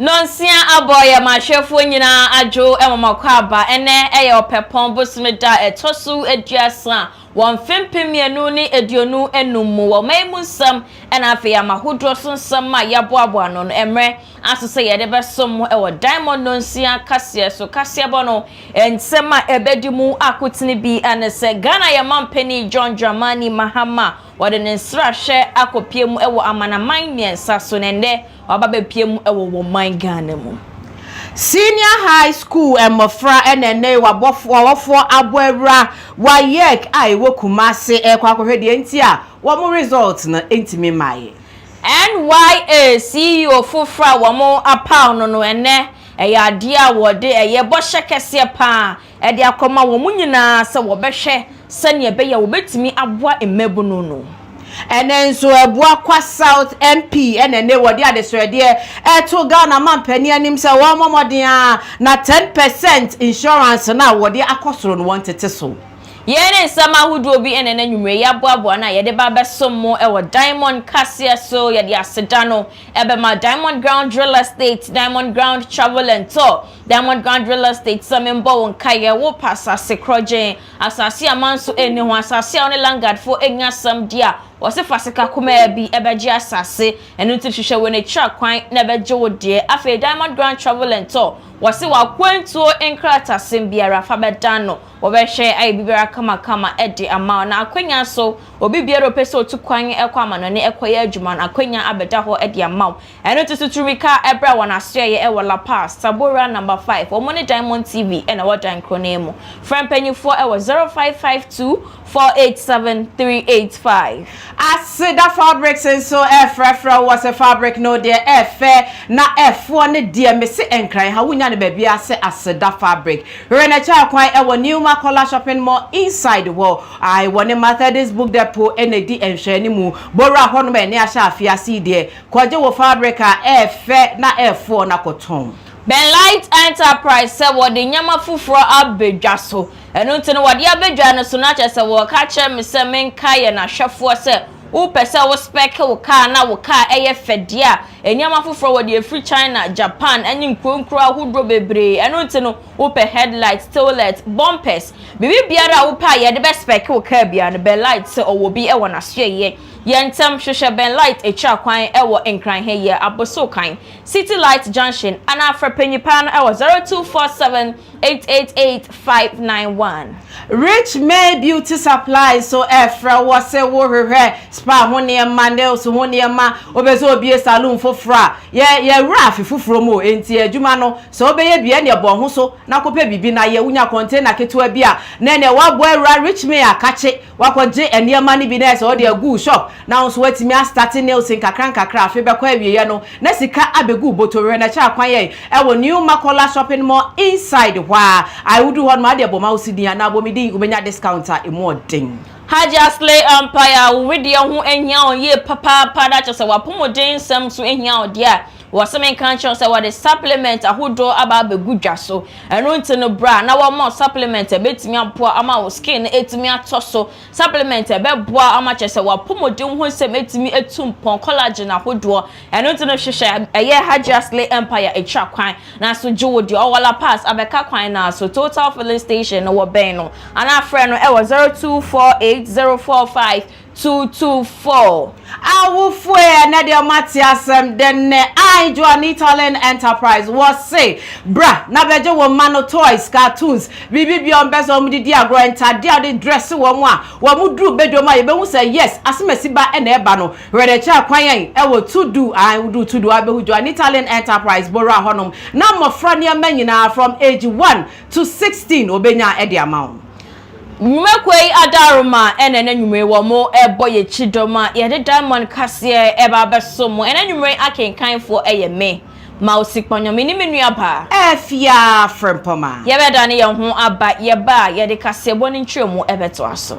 Nonsia aboya mahwefo nyina adwoemamakwa ene eye opepon bosmeda etosu eduasa won fempemienu ni eduonu enum wo maimusam ena afi amahodro sonsam ma yaboabo no emre asose yede besom ewo diamond nonsia kase so kase bono ensema ebedimu akotini bi anese Ghana ya mampeni John Dramani Mahama wode nsrahye akopiemu ewo amanaman miensa so nende wababepiem ewo wo man Ghana mu. Senior high school emofra enene wabofo aboawura wayek aiwo kumase ekwakohwede enti a wo mu result na entimi maye. NYA CEO fufra wo apao no ene eya ade a wode eye bohye kese pa ede akoma wo nyina se wo behwe sane ebeya wo betimi aboa emmebu no. Enenso ebua kwa South MP enene wodi adesrede to Ghana mampani anim se wo momodin na 10% insurance na wodi akosoro no wantete so. Yene sama hudu obi enene nwumre ya boabo na yede ba besomo ewo Diamond Cassia so yede asedano ebe ma Diamond Ground Real Estate, Diamond Ground Travel and Tour, Diamond Ground Real Estate samembo wonkaye wo pasase krojen asase amanso eni ho asase a one langard fo enyasam dia wose fasika kuma bi ebeji asase enu tihwehwe woni twa kwan na beje wo de afa Diamond Ground Travel and Tour wose wa kwantuo enkrata sembiara fa bedano wo behwe ai bibira kama edi ama na akwanya so obi biero pese otukwan ekwa ama no ne ekoye adwuma na akwanya abeda ho edi ama enu tuturika ebra wona aseye ewo La Paz Sabora number 5 omone Diamond TV ena wadan kronemu frempanyufo ewo 0552 487 Asida fabrics and so efrefra was a fabric no dear na F1 dear Missy Enkrai how we nan baby ase Asida fabric. Rena cha kwai ewo new Makola shopping mall inside the wall. I want a Methodist book depot NAD and Shenimu Bora Honme ne asha afiasi dear kwaje wo fabric na F4 na koton. Benlight Enterprise se wodi nyama fufuro abedwa so enu nti no wodi abedwa no so na che se wo ka che me se menka ye na hwefo se wo pese wo spec wo car na wo car eye fedia enyama fufuro wodi efri China Japan enyi nkronkro ahudro bebre enu nti no wo pe headlights taillights bumpers bibi biara wo pa ye de be spec wo car bia no Benlight se owo bi e wona so ye yentem hwehwe Benlight echa kwan ewo enkran he ye aboso kan City Light Junction ana afrepanyipa no ewo 0247888591 Rich May Beauty Supply so efra wose wo hwehwe spa honie nails honie ma obezo obie salon fofra ye rafi fofro mo enti adwuma no so obeye bia ne bo ho so na kopa bibi na ye unya container ketewa bia na ne wabo era Rich May akache wakoje eniema ni bi na so de agu shop na so watimi start nails nkakra afi be kwa awie no na sika abegu botore na cha kwan ye ewo new Makola shopping mall inside hwa I would do one ma de boma osidia na bomidi ubenya discounter emodin Haja Slay Empire wedi ho ehia oye papa da chose wapomodin sam so ehia odia wasemen kan chose wa the supplement ahodo aba begudwa so eno nti no bra na wa mo supplement ebetimi apoa ama wo skin etimi atoso supplement ebeboa ama chose wapomodin ho sem etimi etumpon collagen ahodo eno nti no hwehwe eye Haja Slay Empire etwa kwan na so jewodi owala pass abeka kwan na so total filling station no wo ben no ana frɛ no e wo 0248045224 awufue na de matiasem den I Johnny Talent Enterprise was say bra na beje wo mano toys cartoons bibi bion beso mudidi agro entade ade dress wo mu a wo mudru bedo ma ye be hu say yes asemasi ba e na eba no rede cha kwan yen e wo to do abehu Johnny Talent Enterprise bora honom na mofra ne manyina from age 1 to 16 obenya e de amount Nwekwei adaruma enene nwumre wo mo ebo ye chidoma ye de Diamond Cassia eba besomo ene nwumre akenkanfo eye me ma osikponyo me ni menua ba efia frempoma ye beda ne ye ho aba ye ba ye de Cassia boni ntwemu ebeto aso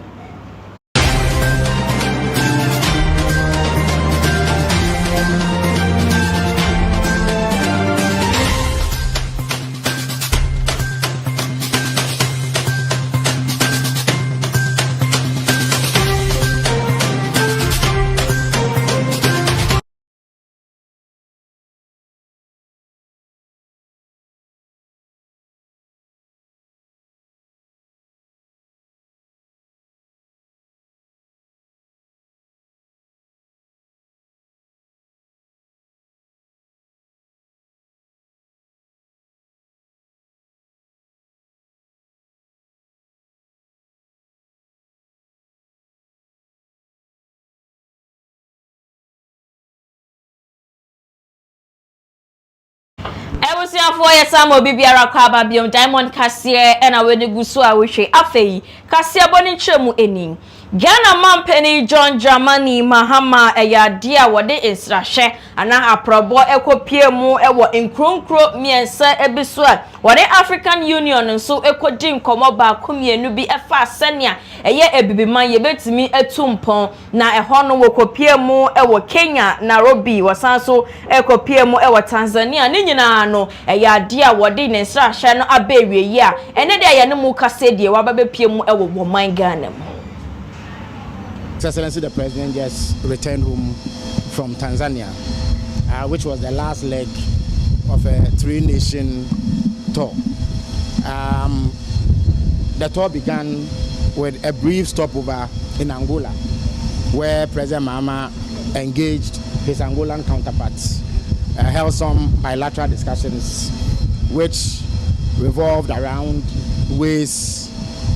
Ebusiafo yesamo bibiara kwa babiom Diamond Kasie ena weni gusu awehwe afei Kasie boni nchemu enin Ghana Mampeni John Dramani Mahama eyadia wode insrahye ana aprobo ekopie mu ewo nkronkro miensa ebiso a wode African Union nso ekodi nkomo ba komienu bi efa senia eye ebibiman yebetimi etumpon na eho no wokopie mu ewo Kenya Nairobi wasanso ekopie mu ewo Tanzania ni nyina no eyadia wode insrahye no abewie yi a ene de ye ne mu kasedie wababepie mu ewo boman Ghana mu. His Excellency the President just returned home from Tanzania, which was the last leg of a three-nation tour. The tour began with a brief stopover in Angola, where President Mahama engaged his Angolan counterparts, held some bilateral discussions, which revolved around ways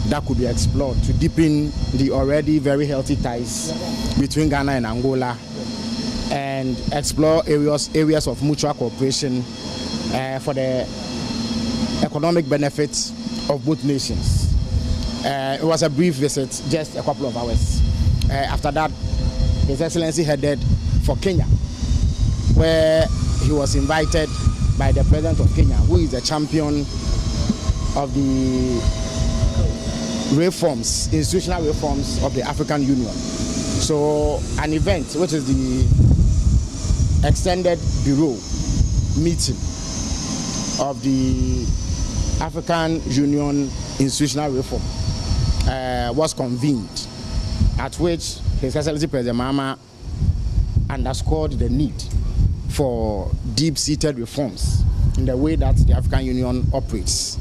that could be explored to deepen the already very healthy ties between Ghana and Angola and explore areas of mutual cooperation for the economic benefits of both nations. It was a brief visit, just a couple of hours. After that, His Excellency headed for Kenya, where he was invited by the President of Kenya, who is a champion of the reforms, institutional reforms of the African Union. So an event which is the extended bureau meeting of the African Union institutional reform was convened, at which His Excellency President Mahama underscored the need for deep-seated reforms in the way that the African Union operates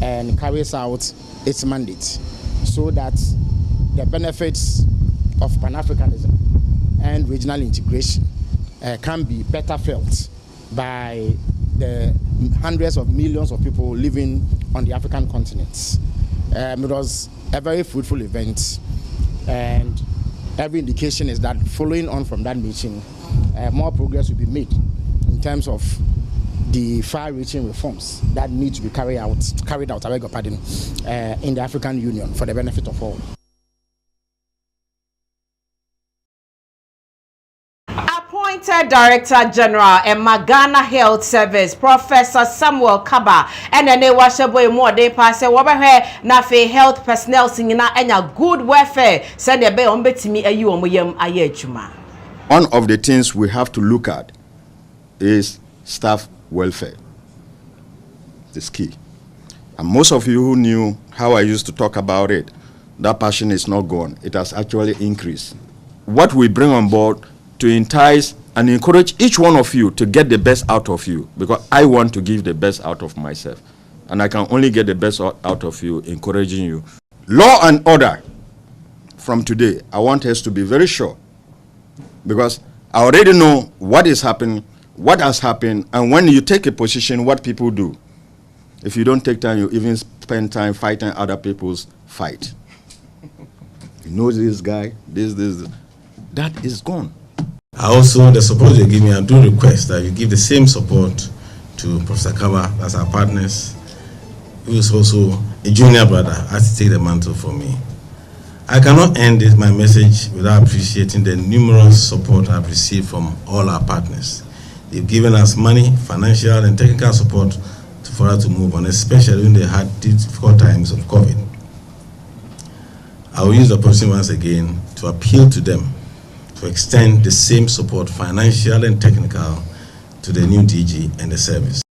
and carries out its mandate, so that the benefits of Pan-Africanism and regional integration can be better felt by the hundreds of millions of people living on the African continent. It was a very fruitful event, and every indication is that following on from that meeting, more progress will be made in terms of the far-reaching reforms that need to be carried out, I beg your pardon, in the African Union for the benefit of all. Appointed Director General Ghana Health Service, Professor Samuel Kaba, and then they wash away more. They pass a nafe health personnel singing and good welfare. Send a bay on betimi a you ayejuma. One of the things we have to look at is staff welfare. It's key. And most of you who knew how I used to talk about it, that passion is not gone. It has actually increased. What we bring on board to entice and encourage each one of you to get the best out of you, because I want to give the best out of myself. And I can only get the best out of you, encouraging you. Law and order, from today, I want us to be very sure, because I already know what is happening, what has happened, and when you take a position, what people do. If you don't take time, you even spend time fighting other people's fight. You know this guy, this. That is gone. Also, the support you give me, I do request that you give the same support to Professor Kaba, as our partners, who is also a junior brother, has to take the mantle for me. I cannot end my message without appreciating the numerous support I've received from all our partners. They've given us money, financial and technical support for us to move on, especially when they had difficult times of COVID. I will use the opportunity once again to appeal to them to extend the same support, financial and technical, to the new DG and the service.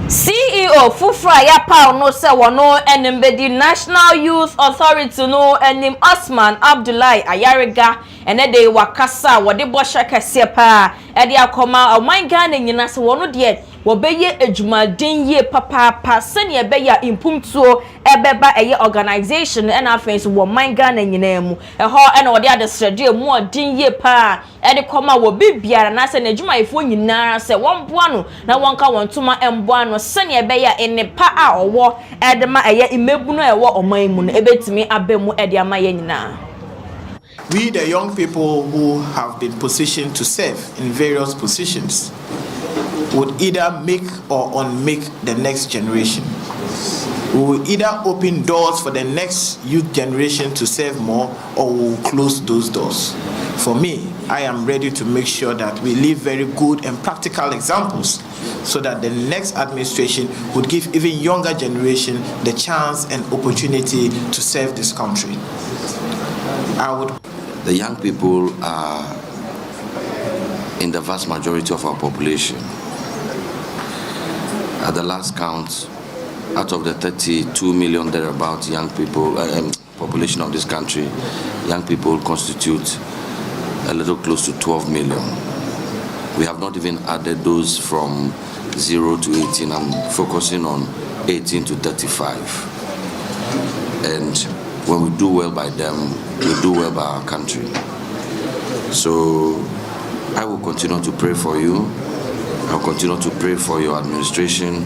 CEO Fufra Yapao no se wano enembedi National Youth Authority no enim Osman Abdullahi Ayariga ene de wakasa wode bosha kese pa e de akoma oman Ghana nyina se wono de wobeye ejumadin ye papa sene ebeya impumtuo ebeba eye organization and afense wo man Ghana nyina mu eho ene wode adesrede mu odin ye pa e de koma wo bibiara na se na ejuma nyina se wonboa no na wonka wontuma emboa no sene ebeya ene pa a owo e de ma eye imebu no ewo oman mu no ebetimi abemu e de ama ye nyina. we, the young people who have been positioned to serve in various positions, would either make or unmake the next generation. We will either open doors for the next youth generation to serve more, or we will close those doors. For me, I am ready to make sure that we leave very good and practical examples so that the next administration would give even younger generation the chance and opportunity to serve this country. The young people are in the vast majority of our population. At the last count, out of the 32 million thereabouts young people, population of this country, young people constitute a little close to 12 million. We have not even added those from 0 to 18. I'm focusing on 18 to 35. And when we do well by them, we do well by our country. So I will continue to pray for you. I'll continue to pray for your administration,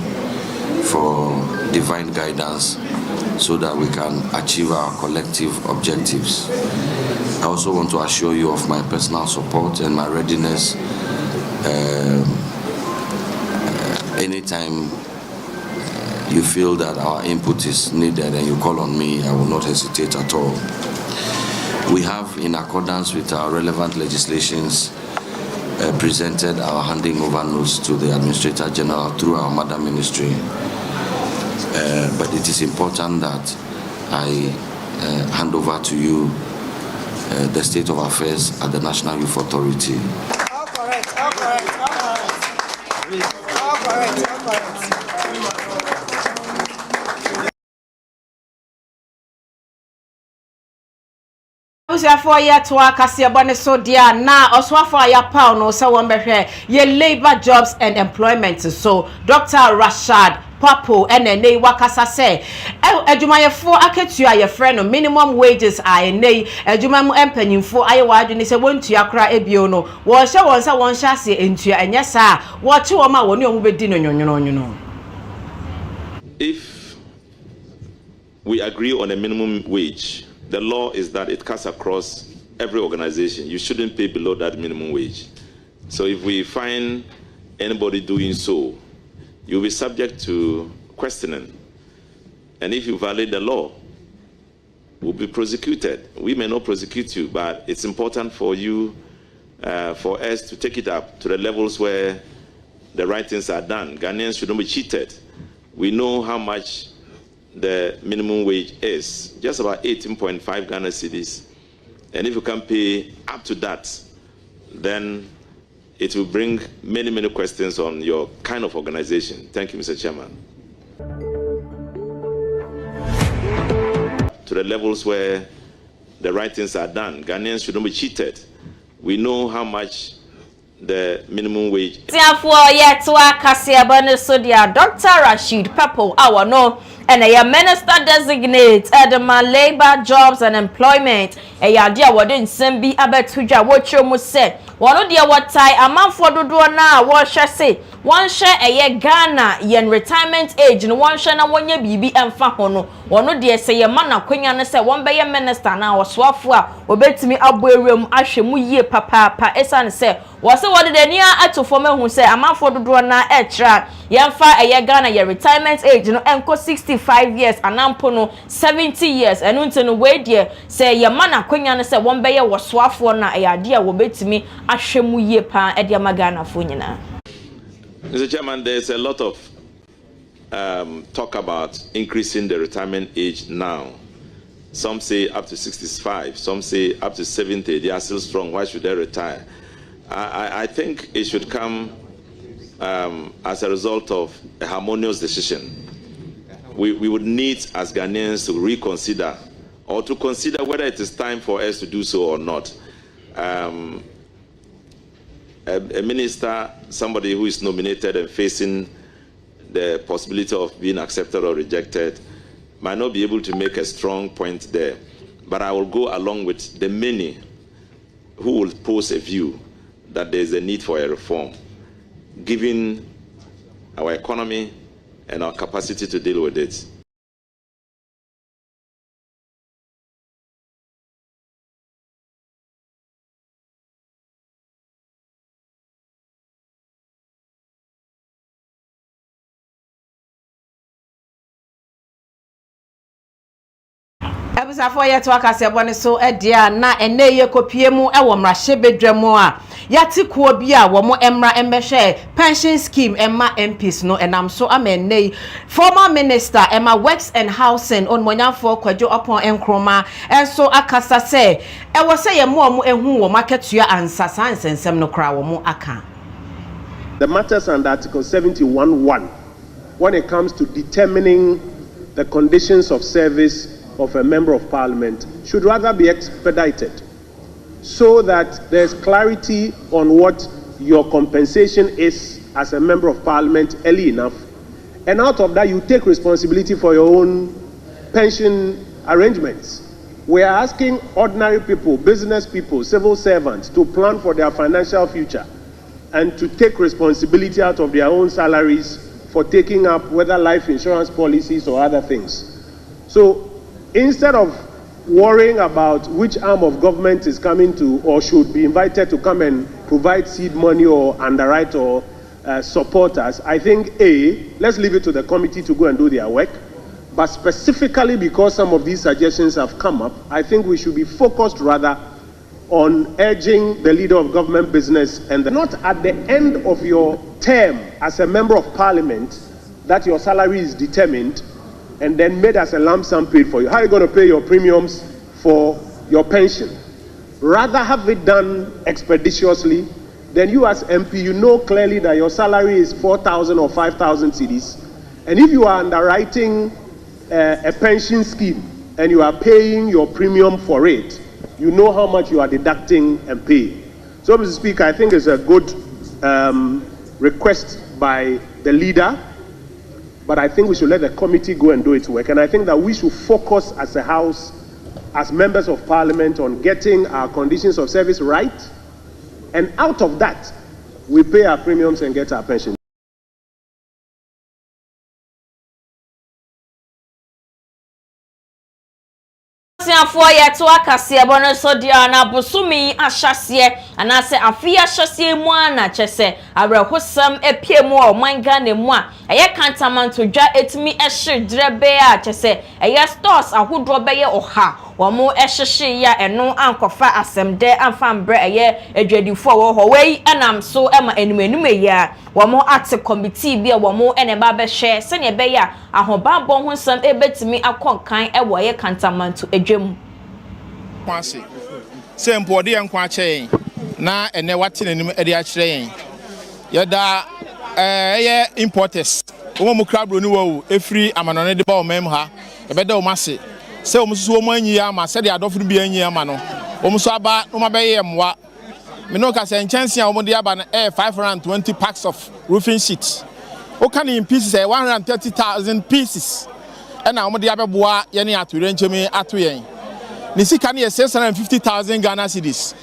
for divine guidance, so that we can achieve our collective objectives. I also want to assure you of my personal support and my readiness. Anytime you feel that our input is needed and you call on me, I will not hesitate at all. We have, in accordance with our relevant legislations, presented our handing over notes to the Administrator General through our mother ministry. But it is important that I hand over to you the state of affairs at the National Youth Authority. All correct. For ya to akasia bone so dia na oswafo ya pa no se won behwe ye labor jobs and employment. So Dr. Rashad Papo ene wakasa se adwumayefo aketua ye friend no minimum wages a ene adwuma mu empanyimfo aye wadwene se wontua kra ebio no wo hye won se won hye ase entua enye sa wo che wo ma woni omu bedi no nwonwono. If we agree on a minimum wage, the law is that it cuts across every organization. You shouldn't pay below that minimum wage. So if we find anybody doing so, you'll be subject to questioning. And if you violate the law, you'll be prosecuted. We may not prosecute you, but it's important for you, for us to take it up to the levels where the right things are done. Ghanaians should not be cheated. We know how much the minimum wage is, just about 18.5 Ghana cedis. And if you can pay up to that, then it will bring many, many questions on your kind of organization. Thank you, Mr. Chairman. To the levels where the right things are done. Ghanaians should not be cheated. We know how much the minimum wage. Therefore, yet to Akasia Bonesodia, Dr. Rashid Papo, our no, and a minister designate Edema Labor, Jobs and Employment. A yadia wouldn't send be abetuja what you must say. One of the what tie a man for do now, what shall say? One share a year Ghana, yen retirement age, and one share na 1 year BB and Fahono. One of the say a man, a queen, and say one by a minister now, swafwa, or bet me up room, ashe ye papa, pa esan say. Was it what the near at to former who say a man for the door now, extra, yan fa a year Ghana, your retirement age, no enco 65 years, and ampono 70 years, and until way dear, say your man, a queen, and say one by a was swafwa na a idea will bet me, ashe ye pa, edia magana funina. Mr. Chairman, there's a lot of talk about increasing the retirement age now. Some say up to 65, some say up to 70. They are still strong. Why should they retire? I think it should come as a result of a harmonious decision. We would need, as Ghanaians, to reconsider or to consider whether it is time for us to do so or not. A minister, somebody who is nominated and facing the possibility of being accepted or rejected, might not be able to make a strong point there. But I will go along with the many who will pose a view that there is a need for a reform, given our economy and our capacity to deal with it. Abusafo ye to akase bone so dia na ene ye kopie mu e wo mrahye bedwam a yati kuo bi a wo mo emra embehwe pension scheme emma MPs no enam so amenne former minister Emma Works and Housing on Monyafo Kwadwo upon Enkroma enso akasa se e wo se ye mo mu ehu wo maketua ansasa ansensem no kra wo mo aka. The matters under Article 71(1) when it comes to determining the conditions of service of a member of parliament should rather be expedited so that there's clarity on what your compensation is as a member of parliament early enough, and out of that you take responsibility for your own pension arrangements. We are asking ordinary people, business people, civil servants to plan for their financial future and to take responsibility out of their own salaries for taking up whether life insurance policies or other things. So instead of worrying about which arm of government is coming to or should be invited to come and provide seed money or underwrite or support us, I think let's leave it to the committee to go and do their work. But specifically because some of these suggestions have come up, I think we should be focused rather on urging the leader of government business and not at the end of your term as a member of parliament that your salary is determined and then made as a lump sum paid for you. How are you going to pay your premiums for your pension? Rather have it done expeditiously. Then you as MP, you know clearly that your salary is 4,000 or 5,000 cedis. And if you are underwriting a pension scheme and you are paying your premium for it, you know how much you are deducting and paying. So, Mr. Speaker, I think it's a good request by the leader. But I think we should let the committee go and do its work. And I think that we should focus as a House, as members of Parliament, on getting our conditions of service right. And out of that, we pay our premiums and get our pension. For ye to akase bono so dia na bosumi ahyase anase afia ahyase mu ana chese abrehosam epie mu o manga ne mu a eye kantamanto dwa etimi ehye drebe a chese eye stores ahodo be ye oha wo mu ehyehye ya eno ankofa asemde amfambre eye adwadifo wo ho wei enam so ema enum ya wo mu ate committee bi wo mu ene ba be hwe se ne be ya ahobabon ho sam ebetimi akonkan e wo ye kantamanto adwam kwase se mpode yankwa kyen na ene wate nanim ede a kire yen yeda eye importers wo mu krabro ni wo efri amanone de ba o mem ha ebeda o mase se o mususu o manyi ya ma se de adofo bi anyi ya ma no o musu aba no ma be ye mwa me no ka se nchanse a o mu de aba na 520 packs of roofing sheets o kan in pieces 130,000 pieces and o mu de abeboa ye ne atore nchemi ato yen ni sika ne 650,000 Ghana cedis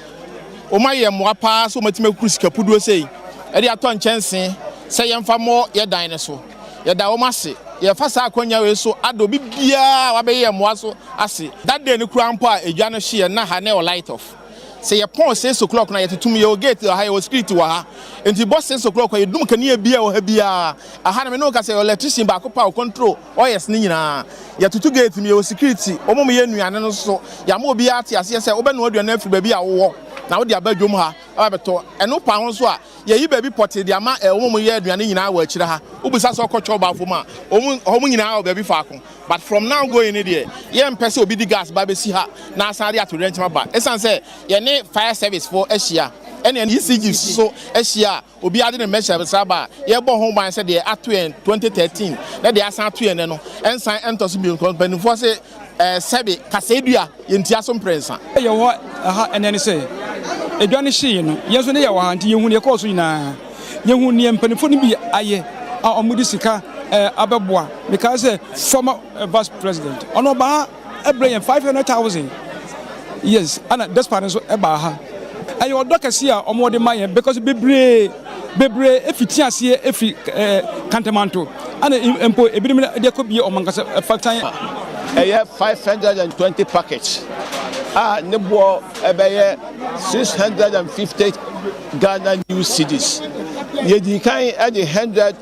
o ma ye mwa pa so matime kuru sika puduo sei e de ato nchanse se ye mfa mo ye dan ne so ye da o mase ye fasa akonya we so ado bibia wa be ye mwa so ase that day ni kura mpo a edwa no hye na ha ne o light off say ye pon 6 o'clock na ye tetum ye o gate ha ye o street wa ha enti boss 6 o'clock ye dum kan ye bia o ha bia aha na me no ka say electrician ba ko pa control o yes ni nyina ye tutu gate mi ye o security o mom ye nuane no so ya ma obi ate ase say obe no aduane afri ba bia wo na wo de abadwom ha abeto eno pa ho so a ye yi ba bi pote de ama mom ye aduane nyina wa akira ha obisa so kocho ba fo ma o nyina ba bi fa ko but from now going in there ye mpese obi di gas ba be si ha na asare atore ntima ba esan say ye ne fire service for Asia and ECG so Asia obi ade ne measure saba ye bo ho ban say de ato en 2013 na de asan ato en no ensan entos bi company for say sebe kasedua ye ntia so prensa ye wo aha enene say edwane hye no yeso ne ye wo anti ye hu ne course nyina ye hu ne mpanifo ne bi aye a omudi sika abeboa because former vice president ono ba ebrey 500,000 yes ana desperate so eba ha ayo dokasi a omode maye because bebre efiti ase efi kantamanto ana empo ebinim de ko bi omankasa factan 520 package nebo ebeye 650 Ghana new cedis ye di kan e de 100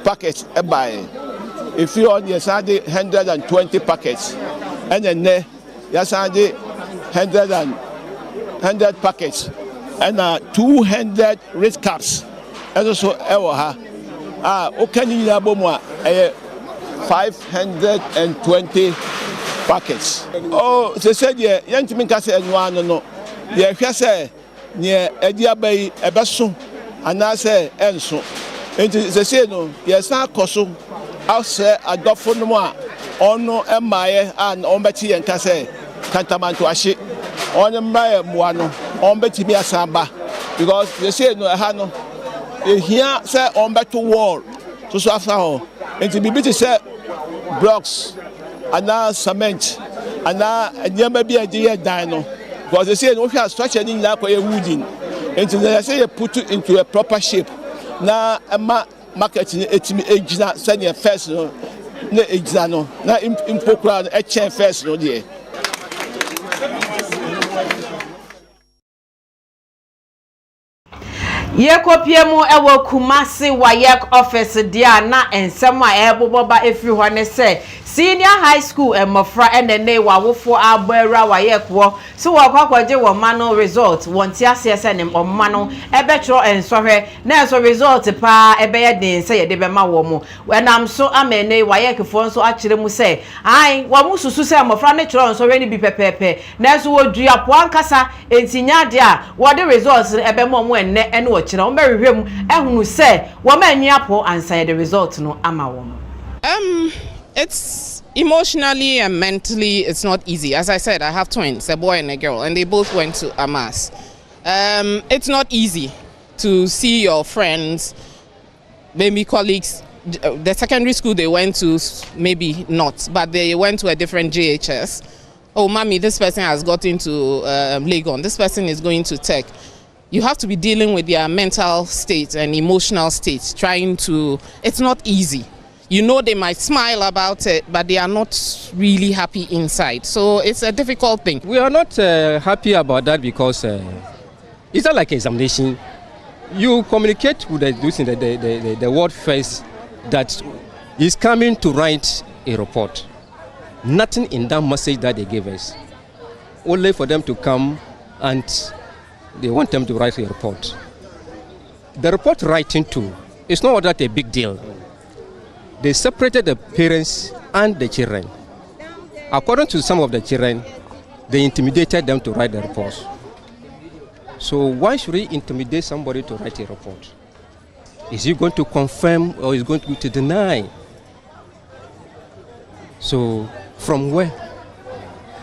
packets ebaye if you on yes 120 packets and then yasande 100 packets and 200 red caps. And also ewa okani na bomo 520 packets. Oh, they said yeah, yantimi ka say enwa no. Ye hwe say ne adi abai ebeso ana say enso. Enti they say no, yes na koso ase adofo no a ono emaye an ombeti yenka say kantamanto ahye. On my one on betty me asamba because they say no hano here say on better wall so after all and to be better say blocks and now cement and now never be a dear dino because they say no structure in like a wooden and they say you put it into a proper shape now marketing it me age send your first no age no now import a chain first no dear. Yekopie mu ewo Kumasi Wayek office dia na ensem a eboboba efiri ho ne se senior high school emofra enene wawofo agbera Wayek wo so wakwaje wo mano result wonti asese ne omano ebetro ensohwe na enso result pa ebeye den se ye de bema wo mu wenam so amene Wayek fo nso akire mu se ai wo mu susu se emofra ne tro ensohwe ni bi pepepe na enso wo dua po ankasa entinya de a wo de results ebemo mu enne ene wo kire wo merehwem ehunu se wo ma anwia po ansa the result no ama wo. It's emotionally and mentally, it's not easy. As I said, I have twins, a boy and a girl, and they both went to Amas. It's not easy to see your friends, maybe colleagues, the secondary school they went to, maybe not, but they went to a different JHS. Oh, mommy, this person has got into Legon, this person is going to Tech. You have to be dealing with their mental state and emotional state, it's not easy. You know they might smile about it, but they are not really happy inside. So it's a difficult thing. We are not happy about that because it's not like examination. You communicate with the word first that is coming to write a report. Nothing in that message that they gave us. Only for them to come and they want them to write a report. The report writing too is not that a big deal. They separated the parents and the children. According to some of the children, they intimidated them to write the reports. So why should we intimidate somebody to write a report? Is he going to confirm or is he going to deny? So from where?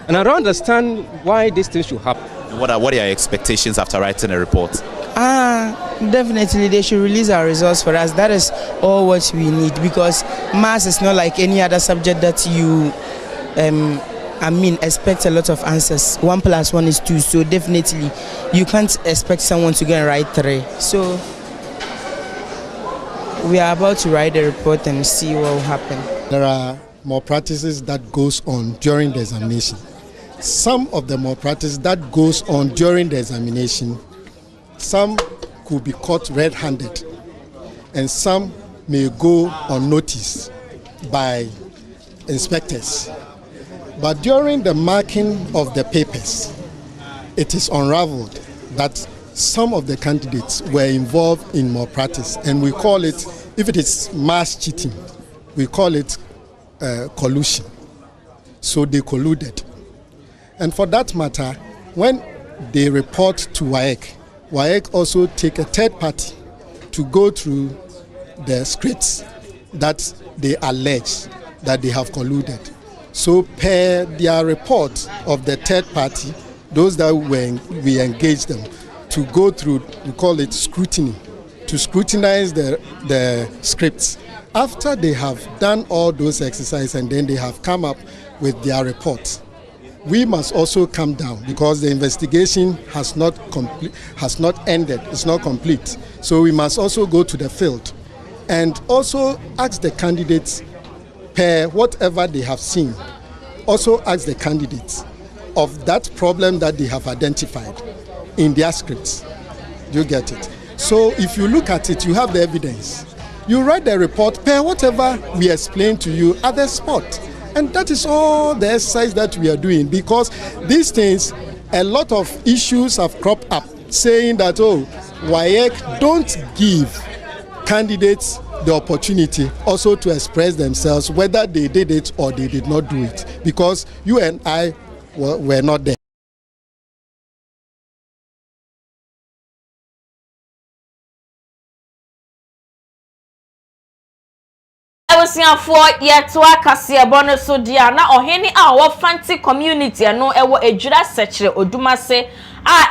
And I don't understand why this thing should happen. What are your expectations after writing a report? Definitely they should release our results for us. That is all what we need, because maths is not like any other subject that you expect a lot of answers. 1 + 1 is 2, so definitely you can't expect someone to go and write 3. So we are about to write the report and see what will happen. There are more practices that goes on during the examination. Some of the more practice that goes on during the examination, some could be caught red-handed, and some may go unnoticed by inspectors. But during the marking of the papers, it is unraveled that some of the candidates were involved in malpractice, and we call it, if it is mass cheating, we call it collusion. So they colluded. And for that matter, when they report to WAEC, WAEC also take a third party to go through the scripts that they allege that they have colluded. So per their report of the third party, those that we engage them to go through, we call it scrutiny, to scrutinize the scripts. After they have done all those exercises and then they have come up with their reports, we must also come down because the investigation has not ended, it's not complete. So we must also go to the field and also ask the candidates per whatever they have seen, also ask the candidates of that problem that they have identified in their scripts. You get it? So if you look at it, you have the evidence. You write the report per whatever we explain to you at the spot. And that is all the exercise that we are doing, because these things, a lot of issues have cropped up saying that, oh, WAEC don't give candidates the opportunity also to express themselves, whether they did it or they did not do it, because you and I were not there. For yet to a Cassia bonus so dear na oheni our fancy community no ewo ejura sechere odumase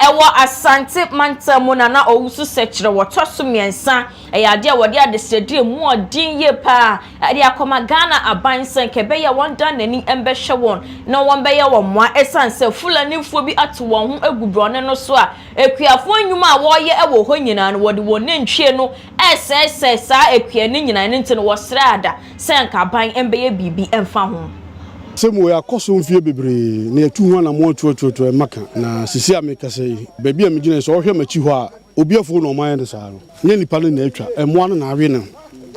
ewo asante manta mu na owusu sechere wotoso miensa eyade a wode adesede mu odin ye pa ade akoma Ghana abansen kebe ya wonda nani embehwe won na won be ye won moa esanse fulani fo bi ato won ho agubrone no so a ekuafo nwuma a wo ye ewo ho nyina no wode won ntwe no ss sa ekua ni nyina ne ntino wo srada senka ban embeye bibi emfa ho semu ya koso mfie bebre na etu ho na mo tuotuoto maka na sisi amekase bebi amegina so ohwe machi ho a obiafo no man de saa no nye nipa no na atwa emo ano na awe no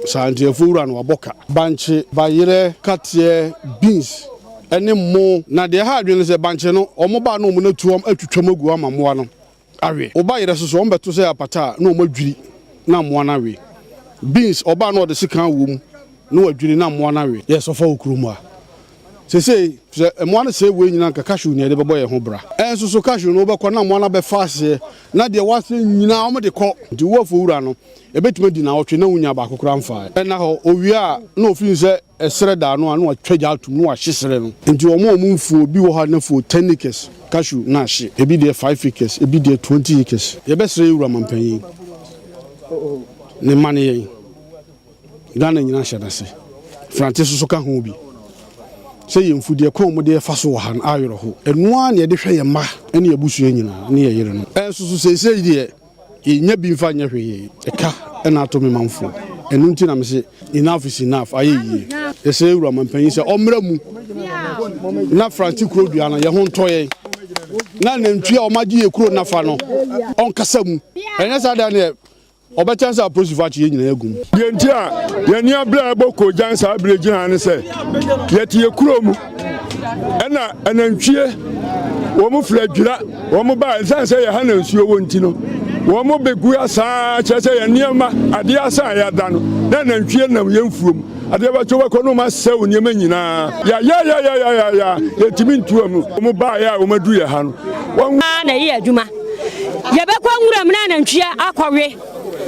saa ntiafo wura no waboka banche bayire katie beans ene mo na de ha adwene se banche no omo ba no mo na tuom atwitwam agu amamoa no awe oba yire so on beto se apata na omo adwiri na moa na awe beans oba no de sika wom na wadwiri na moa na awe yes ofa okuruma se mo na se we nyina nka cashew ne de bebo ye ho bra enso so cashew no be ko na mo na be fase na de wase nyina o mo de ko di wo fo wura no ebetuma di na otwe na wunya ba kokora mfa na ho owi a na ofin se esere da no na watwaja atum no ahyesere no nti o mo mfuo bi wo ha na fo 10 acres cashew na ahye ebi de 5 acres ebi de 20 acres ye be sere wura mampanyin ne mane ye Ghana nyina hyadase Francis so ka ho bi say yemfudie kon mo de fa so han ayoro ho enua na ye de hwe ye ma ene ye busu nyina ne ye yere no ensusu sei de ye nya bi mfa nya hwe ye eka ena ato me manfo enu nti na me se enough is enough ayeyi ye say wura mampanyin se omra mu na Francis kuro dua na ye ho nto ye na nantwi a o magye ye kuro na fa no on kasa mu enya sa da ne obechansa approach ye nyina agum yenti a yeni abla boko jansa abreji han se yeti ye kuromu ena enantwie wo mu fladwira wo mu ba sanse ye han nsuo wonti no wo mu begu asa chese ye niema ade asa ya da no na enantwie nam ye mfuom ade ba chowa ko no ma sew niema nyina ya yetimi ntuom wo mu ba ya wo madu ye ha no na ye adwuma ye be kwa nwura mna enantwie akọwe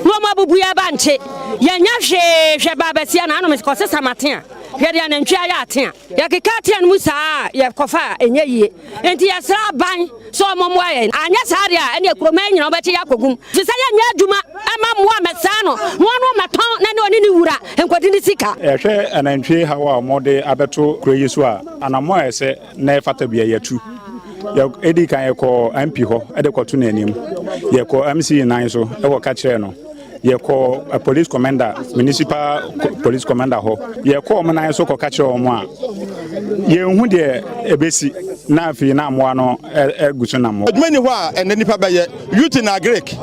Roma bubu ya banche yenya hwe babasia na anom ko sesa maten hwe de na ntwa ya aten ya kekatia no musa ya kofa enye yie enti ya sra ban so momo aye anya sare a ene kuroma nyina obeti ya kogum se sa ya nya adwuma ama moa mesano wono meton na ne oni ni wura enkodi ni sika hwe anantwe hawa mode abeto kroyi so a anamo ese na fata bia yatu ya edi kan yeko MP ho ede kwato na anim yeko MC nan so e wo ka kire no yeko police commander municipal police commander ho yeko mo nan so ko ka kire omo a ye hu de ebesi na afi na amoa no egusu na mo adwuma ni ho a ene nipa ba ye youth na agric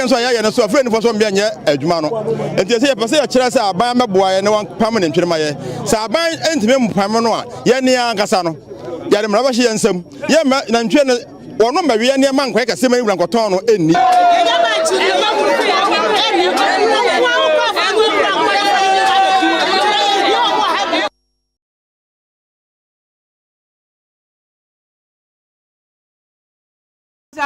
nso ya no so afre ni fo so mbia nye adwuma no enti se ye pese ye kire se aban meboa ye ne wan pam ne ntwere ma ye se aban entime mu pam no a ye ne ankasa no yare mra ba hye ensam ye na ntwe ne wono ma wie ne man kwa kase ma wura nkoton no enni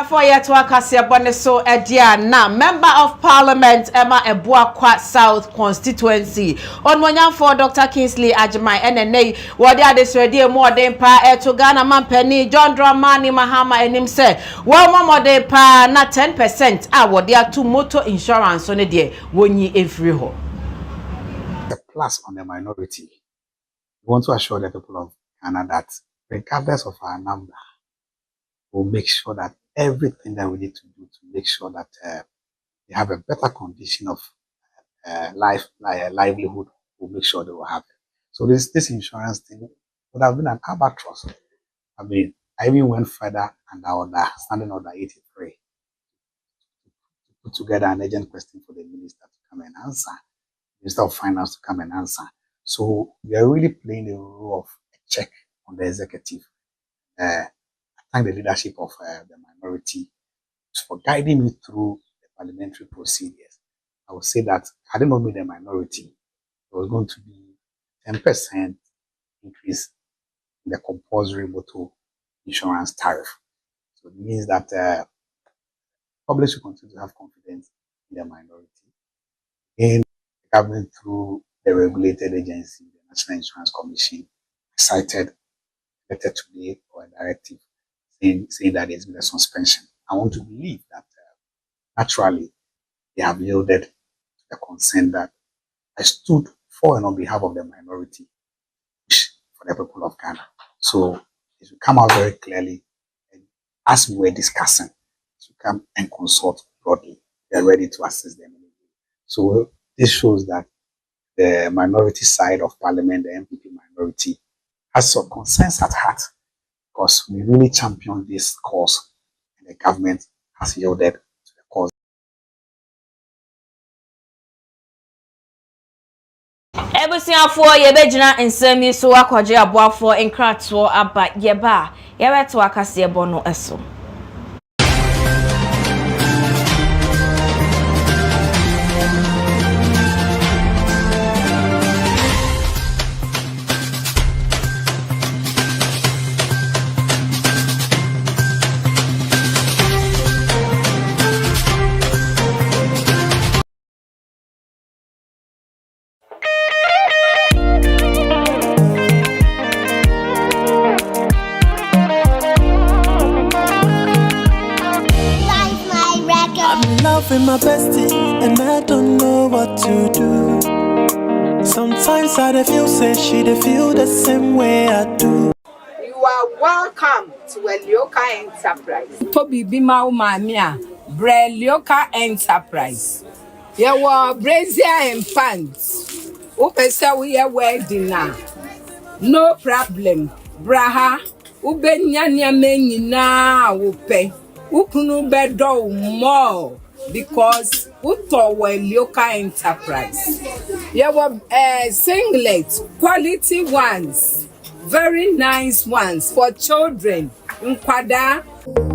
For yet to Akasia Boneso Edia na Member of Parliament Emma Ebuakwa South constituency. On Monyan for Dr. Kingsley Ajimai NNA what they this ready more than pa to Ghana Mampeni John Dramani Mahama and him say one more day pa na 10% what they are to motor insurance on a day when ye in free ho. The plus on the minority. We want to assure the people of Ghana that regardless of our number, we'll make sure that everything that we need to do to make sure that they have a better condition of livelihood, we'll make sure they will have it. So this insurance thing would have been an albatross. I mean, I even went further and standing order 83 to put together an urgent question for the minister to come and answer, Minister of Finance to come and answer. So we are really playing the role of a check on the executive. I thank the leadership of the minority for guiding me through the parliamentary procedures. I would say that had it not been the minority, there was going to be 10% increase in the compulsory motor insurance tariff. So it means that public should continue to have confidence in the minority. In the government through the regulated agency, the National Insurance Commission, cited a letter today or a directive saying that there's been a suspension. I want to believe that naturally they have yielded to the concern that I stood for and on behalf of the minority for the people of Ghana. So it will come out very clearly, and as we were discussing, to come and consult broadly. They are ready to assist them. So this shows that the minority side of parliament, the MPP minority, has some concerns at heart, because we really champion this cause, and the government has yielded to the cause. Ebusiafo yebegyina nsemi so akwaje aboafo enkrato aba yeba yebeto akase ebo no eso. My bestie, and I don't know what to do. Sometimes I feel say she feel the same way I do. You are welcome to Elioka Enterprise. Toby Bima Umamia, Brelioka Enterprise. You were brazier and pants. Upesa we are wedding now. No problem. Braha, Ubenya meni na upe. Upunu bedo more. Because Uto were local enterprise. There were singlets, quality ones, very nice ones for children. Nkwada.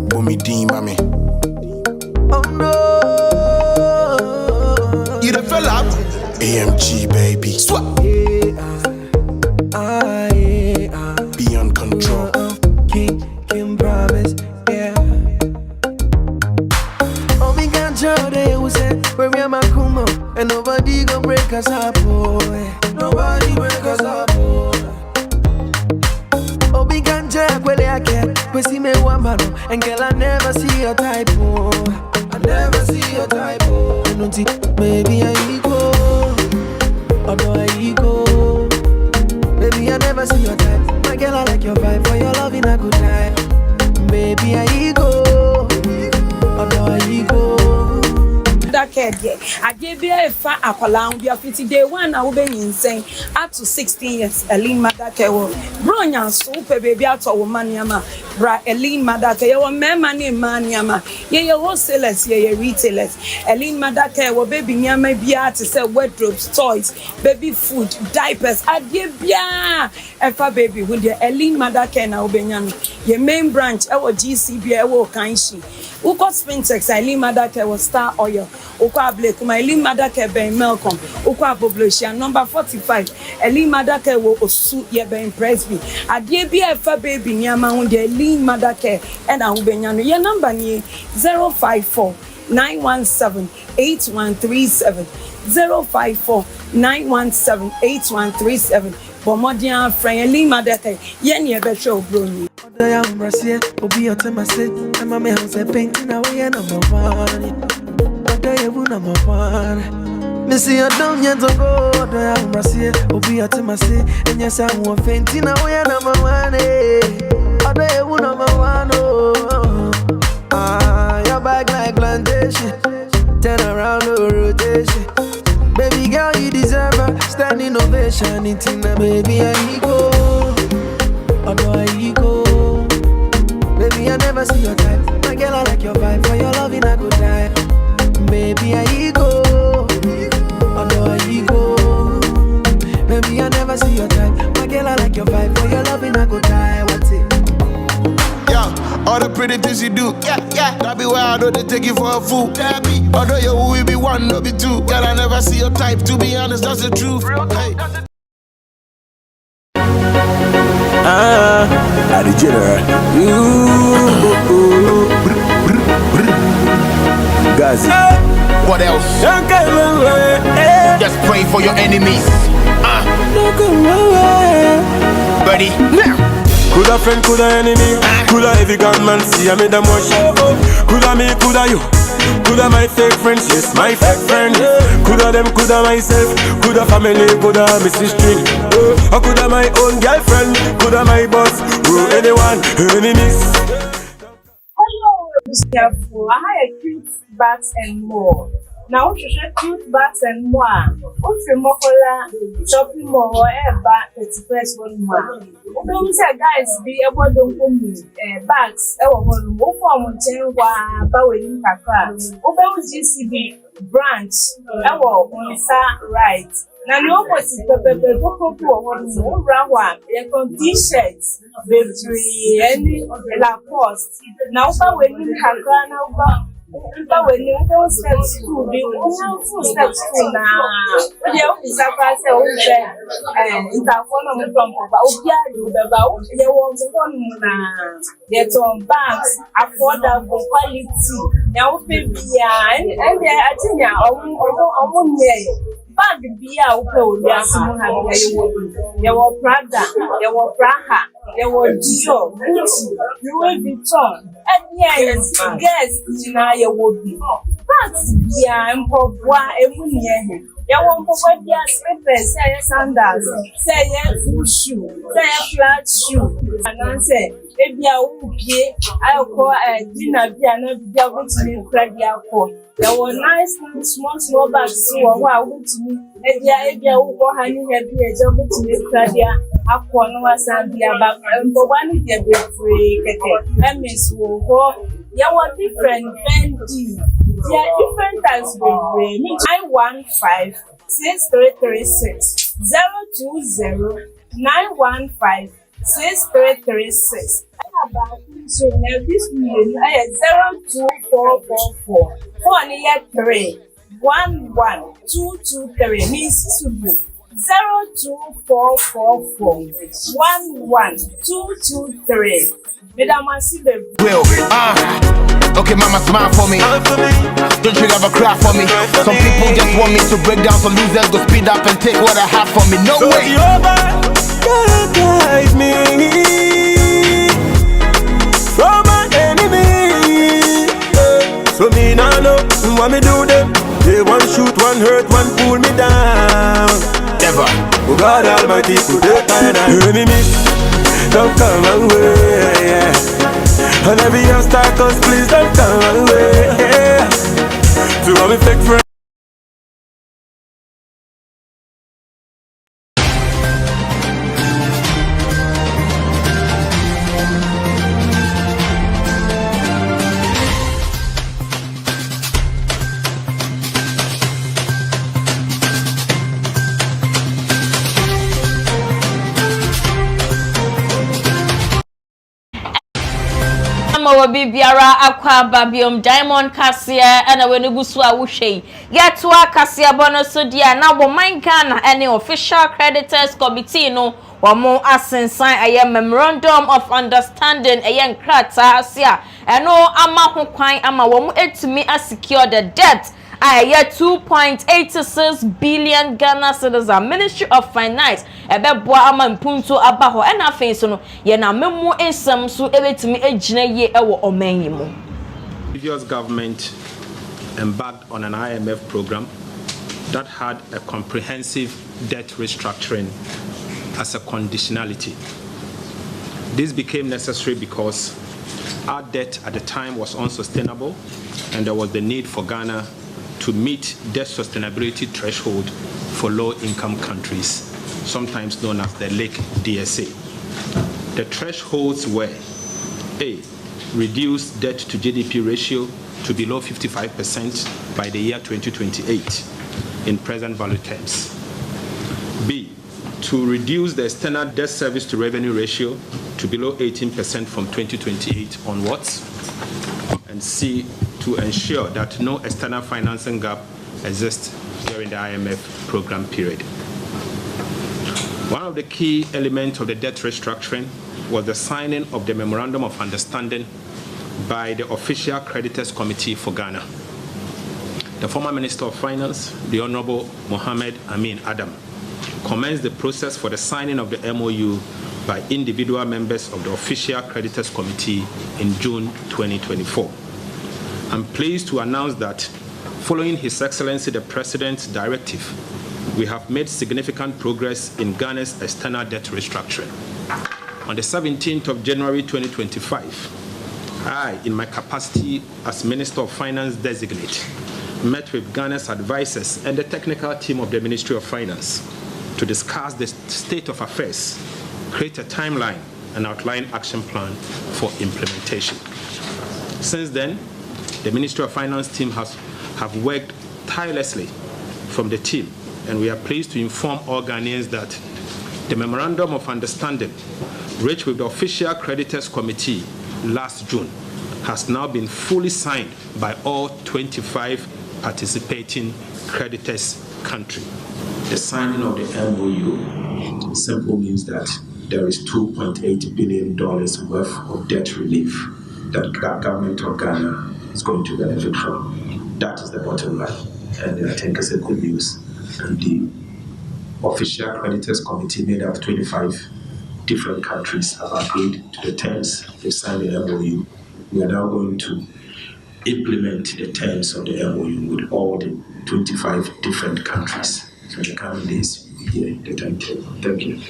Bumi D, mommy. Oh no. You the fella? AMG, baby. Swap. Beyond control. Kim promise. They will say, where we are Makumo, and nobody go break us up, boy. Nobody break us up, boy. Oh, big and jack, well, I can't. We see me one man, and girl, I never see your type, boy. I never see your type, boy. I don't think, maybe I ego. Oh, no, I ego. Baby, I never see your type. My girl, I like your vibe, for your love in a good time. Baby, I ego. Oh, no, I ego. I gave you a fat akola we are 50 day one I will be insane up to 16 years Elin Madake Bronya super baby out of maniama bra Elin Madake your money maniama ye wholesalers ye retailers Elin Madake wo baby nyama bia to sell wardrobes toys baby food diapers I give ya efa baby with the Elin Madake na obenyano your main branch our GCB ewo kanshi Uko Spintex Elin Madake was Star Oil Uko Blake my Elin Madake ben Malcolm Uko Aboblosia number 45 Elin Madake wo osu ye ben Presby adie bia efa baby nyama hu de Elin Madake and ahubenyano ye number ni 054 917 8137 054 917 8137 Bomodian Elin Madake ye ni ebetwe obroni I am Brazil, Obi Otemase, and my man was a painting away number one. But I am number one. Missy, I don't yet go. I am Brazil, Obi Otemase, and yes, I am fainting away number one. But I am number one. Ah, your back like plantation. Turn around the rotation. Baby girl, you deserve a standing ovation. It's in the baby, I go. Oh, no, I go. Baby, I never see your type. My girl, I like your vibe. For your love in a good time. Baby, I go. Oh, no, I go. Baby, I never see your type. My girl, I like your vibe. For your love in a pretty things you do. Yeah. That be why I know they take you for a fool. Although you will be one, no be two. Girl, I never see your type, to be honest, that's the truth. Hey. I did Gazi. What else? Just pray for your enemies. Ready? Now. Coulda friend, coulda enemy, coulda heavy gunman, see I made them watch. Coulda me, coulda you, coulda my fake friends, yes, my fake friends. Coulda them, coulda myself, coulda family, coulda Mrs. String. Or coulda my own girlfriend, coulda my boss, or anyone, enemies. Hello, careful. I have cute bags and more. Now, we should cute bags and more. If you mokola shopping mall or ever, it's first one more. We say guys be able to come bags. One for chain wa bawe kakra. Open GCB branch. On right. Now the opposite t-shirts, baby, any Lacoste. Now when you kakra now. But when you go steps to the steps to now, you is a pass and it's a one of the about the one get on banks, affordable quality. Now, baby, and I think I'm bag beer, there were Prada, there were Praha, there were Dior, Gucci, Louis Vuitton, and yes, guess Jinaya would be. Bags beer and Pogua, every year. There won't provide their slippers, say sandals, say full shoe, say flat shoe, and I say, maybe I will pay. I'll call a dinner beer and be able to make credit. There were nice, small bags, so I would to me. Maybe I will go hanging a beer, job to make credit. I'll call no one beer back and for one year, free. I miss will go. There were different Fendi. There are different types of brain. 915 6336 020 915 6336. So now this million I 02444 4 11 223 means 02444 11223. Madam, I see the will. Okay, mama, smile for me. Don't you ever cry for me. Some people just want me to break down, some losers go speed up and take what I have from me. No way. Guide me from my enemy. So me now know what me do them. They one shoot, one hurt, one pull me down. Never. Oh God Almighty, put the kind of enemies. Don't come away, yeah. And every obstacles, please don't come away, yeah. To all me fake friends. Bibiara akwa babiom Diamond Kasia and when you so awuhwe yet to Kasia bonus so dia na wo man Ghana any official creditors committee no wo mo asensan aye memorandum of understanding aye nkrata asia eno ama ho kwan ama wo mo etumi secure the debt aye 2.86 billion Ghana cedis. Ministry of Finance ebeboa ama mpunto abaho ena afei so no ye na memu ensam so ebetumi agina ye ewo oman yi mu. Previous government embarked on an IMF program that had a comprehensive debt restructuring as a conditionality. This became necessary because our debt at the time was unsustainable and there was the need for Ghana to meet debt sustainability threshold for low-income countries, sometimes known as the LAC DSA. The thresholds were A, reduce debt to GDP ratio to below 55% by the year 2028 in present value terms. B, to reduce the external debt service to revenue ratio to below 18% from 2028 onwards. and C, to ensure that no external financing gap exists during the IMF program period. One of the key elements of the debt restructuring was the signing of the Memorandum of Understanding by the Official Creditors Committee for Ghana. The former Minister of Finance, the Honorable Mohamed Amin Adam, commenced the process for the signing of the MOU by individual members of the Official Creditors Committee in June 2024. I'm pleased to announce that following His Excellency the President's directive, we have made significant progress in Ghana's external debt restructuring. On the 17th of January 2025, I, in my capacity as Minister of Finance designate, met with Ghana's advisors and the technical team of the Ministry of Finance to discuss the state of affairs, create a timeline, and outline action plan for implementation. Since then, the Ministry of Finance team have worked tirelessly from the team, and we are pleased to inform all Ghanaians that the Memorandum of Understanding reached with the Official Creditors Committee last June has now been fully signed by all 25 participating creditors countries. The signing of the MOU simply means that there is $2.8 billion worth of debt relief that the government of Ghana is going to benefit from. That is the bottom line, and I think it's a good news. And the Official Creditors Committee, made up of 25 different countries, have agreed to the terms. They signed the MOU. We are now going to implement the terms of the MOU with all the 25 different countries. So in the coming days, we will hear the timetable. Thank you.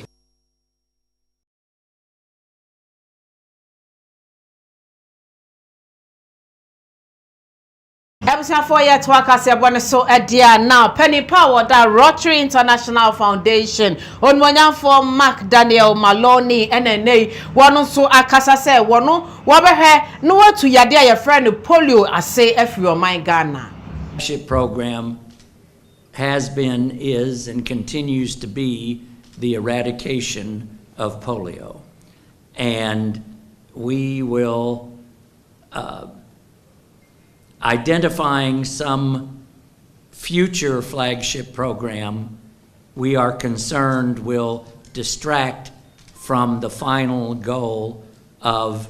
For yet so dear now Penny Power that Rotary International Foundation on one for Mark Daniel Maloney NNA one so akasa say one wabehe no to yadia your friend polio I say if you my Ghana program has been, is, and continues to be the eradication of polio, and we will identifying some future flagship program we are concerned will distract from the final goal of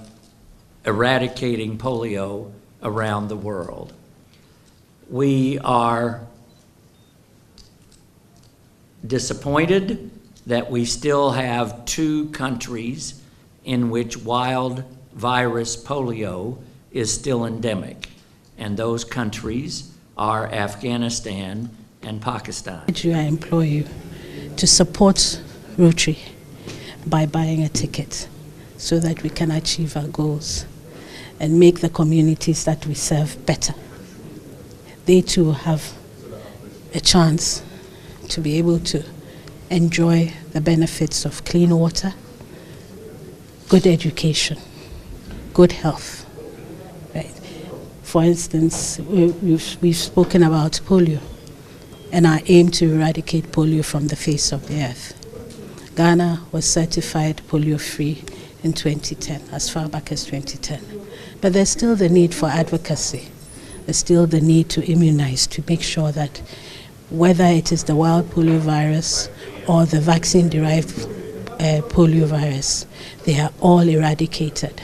eradicating polio around the world. We are disappointed that we still have 2 countries in which wild virus polio is still endemic. And those countries are Afghanistan and Pakistan. I implore you to support Rotary by buying a ticket so that we can achieve our goals and make the communities that we serve better. They too have a chance to be able to enjoy the benefits of clean water, good education, good health. Right? For instance, we've spoken about polio and our aim to eradicate polio from the face of the earth. Ghana was certified polio-free in 2010, as far back as 2010. But there's still the need for advocacy. There's still the need to immunize, to make sure that whether it is the wild polio virus or the vaccine-derived polio virus, they are all eradicated.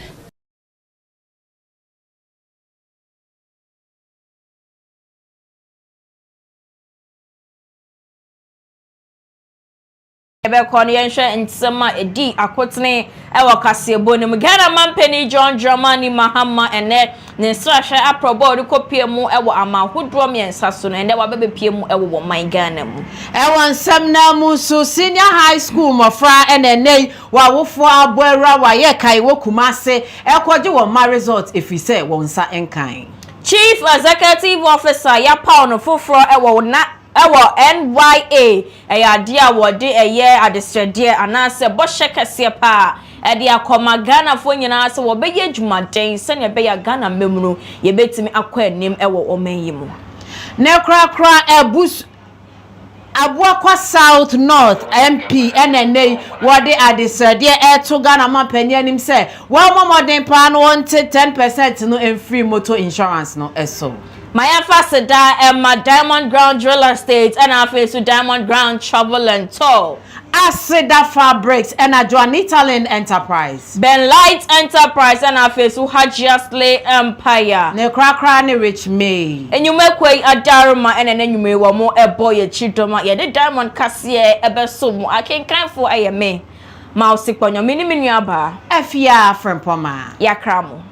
Ebekoniensha nsema edi akotene ewo kasebo nim Ghana Mampeni John Dramani Mahama ene ne nsrahwe aprobo kopiem ewo amahodro miensa so no ende wabebepiem ewo wo man Ghana mu ewo nsem na mu so senior high school mofra enenei wawofo aboera waye kai wokumase ekoje wo ma result efise wo nsa enkan Chief Executive Officer ya Pauno Foforo ewo na ewo NYA eyadia wode eye adestradie anase bohye kese pa ede akoma Ghana fo nyina se wo beye dwumaden se ne beya Ghana memunu ye betimi akwa anim ewo omanyimu ne krakra ebus Abuakwa South North MP NNA wade adesede to Ghana man penny nim say one more than pan wanted 10% no in free motor insurance no eso. My emphasis my Diamond Ground Real Estate and I face to Diamond Ground Travel and Tour. Aseda Fabrics and a Juanita Lane Enterprise. Ben Light Enterprise and I face to Hajiasley Empire. Ne krakra ne Rich May. And you make way a Daruma and then you may want more a boy a chitoma. Yeah, the Diamond Cassier ebesomo. I can kind for I me. Mouse on your mini bar. Efia from Poma. Yakramo.